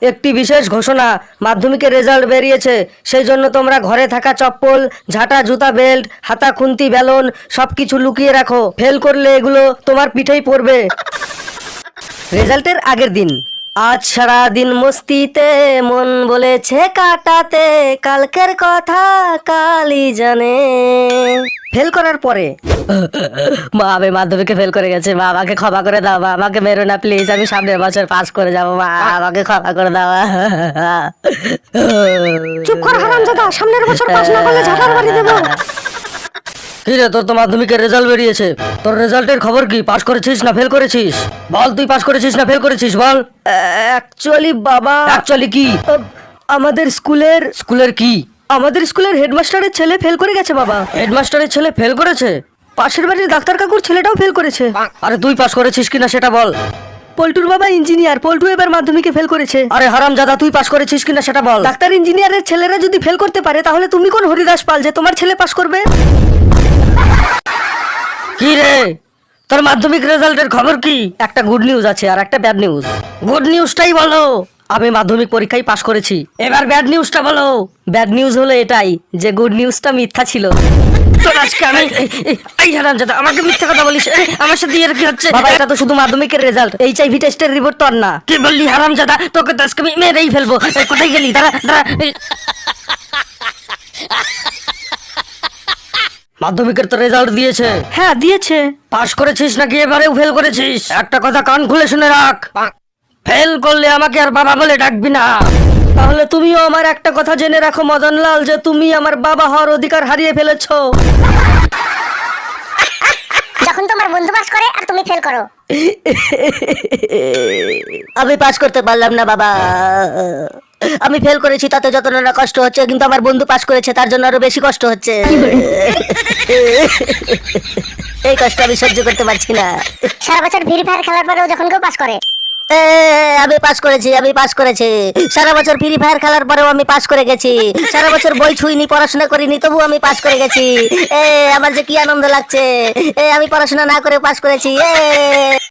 একটি বিশেষ ঘোষণা, মাধ্যমিকের রেজাল্ট বেরিয়েছে। সেই জন্য তোমরা ঘরে থাকা চপ্পল, ঝাঁটা, জুতা, বেল্ট, হাতা, খুন্তি, বেলুন সবকিছু লুকিয়ে রাখো। ফেল করলে এগুলো তোমার পিঠেই পড়বে। রেজাল্টের আগের দিন। আজ সারা দিন মস্তিতে মন বলেছে কাটাতে, কালকের কথা কালই জানে। ফেল করার পরে মা, আমি মাধ্যমিকে ফেল করে গেছে, মা আমাকে ক্ষমা করে দাও, মা আমাকে মেরো না প্লিজ, আমি সামনের বছর পাস করে যাবো, মা আমাকে ক্ষমা করে দাও। চুপ কর হারামজাদা, সামনের বছর পাস না করলে ঝাঁটার বাড়ি দেবো। কি রে, তোর তো মাধ্যমিকের রেজাল্ট বেরিয়েছে, তোর রেজাল্টের খবর কি? পাস করেছিস না ফেল করেছিস? বল, তুই পাস করেছিস না ফেল করেছিস, বল। অ্যাকচুয়ালি বাবা, অ্যাকচুয়ালি কি? আমাদের স্কুলের কি? আমাদের স্কুলের হেডমাস্টারের ছেলে ফেল করে গেছে বাবা। হেডমাস্টারের ছেলে ফেল করেছে? পাশের বাড়ির ডাক্তার কাকুর ছেলেটাও ফেল করেছে। আরে তুই পাস করেছিস কিনা সেটা বল। পল্টুর বাবা ইঞ্জিনিয়ার, পল্টু এবার মাধ্যমিকে ফেল করেছে। আরে হারামজাদা, তুই পাস করেছিস কিনা সেটা বল। ডাক্তার ইঞ্জিনিয়ারের ছেলেরা যদি ফেল করতে পারে, তাহলে তুমি কোন হরিদাস পাল যে তোমার ছেলে পাস করবে? কি রে, তোর মাধ্যমিক রেজাল্টের খবর কি? একটা গুড নিউজ আছে আর একটা ব্যাড নিউজ। গুড নিউজটাই বলো। আমি মাধ্যমিক পরীক্ষায় পাশ করেছি। এবার ব্যাড নিউজটা বলো। ব্যাড নিউজ হলো এটাই যে গুড নিউজটা মিথ্যা ছিল। তোর আজকে আমি এই হারামজাদা, আমাকে মিথ্যা কথা বলিস? আমার সাথে এর কি হচ্ছে? বাবা, এটা তো শুধু মাধ্যমিকের রেজাল্ট, এইচআইভি টেস্টের রিপোর্ট তো আর না। কি বললি হারামজাদা? তোকে তো আজকে আমি মেরেই ফেলবো। কোথায় গেলি? দাঁড়া দাঁড়া। মাধ্যমিকের তো রেজাল্ট দিয়েছে। হ্যাঁ দিয়েছে। পাস করেছিস নাকি এবারেও ফেল করেছিস? একটা কথা কান খুলে শুনে রাখ, ফেল করলে আমাকে আর বাবা বলে ডাকবি না। তাহলে তুমিও আমার একটা কথা জেনে রাখো মদনলাল, যে তুমি আমার বাবা হওয়ার অধিকার হারিয়ে ফেলেছো। যখন তোমার বন্ধু পাস করে আর তুমি ফেল করো। আমি পাস করতে পারলাম না বাবা। আমি ফেল করেছি, তাতে যত না কষ্ট হচ্ছে, কিন্তু আমার বন্ধু পাস করেছে, তার জন্য আরো বেশি কষ্ট হচ্ছে। এই কষ্ট আমি সহ্য করতে পারছি না। সারা বছর ফ্রি ফায়ার খেলার পরেও যখন কেউ পাস করে। আমি পাস করেছি। সারা বছর ফ্রি ফায়ার খেলার পরেও আমি পাস করে গেছি। সারা বছর বই ছুঁইনি, পড়াশোনা করিনি, তবু আমি পাস করে গেছি। আমার যে কি আনন্দ লাগছে, আমি পড়াশোনা না করে পাস করেছি।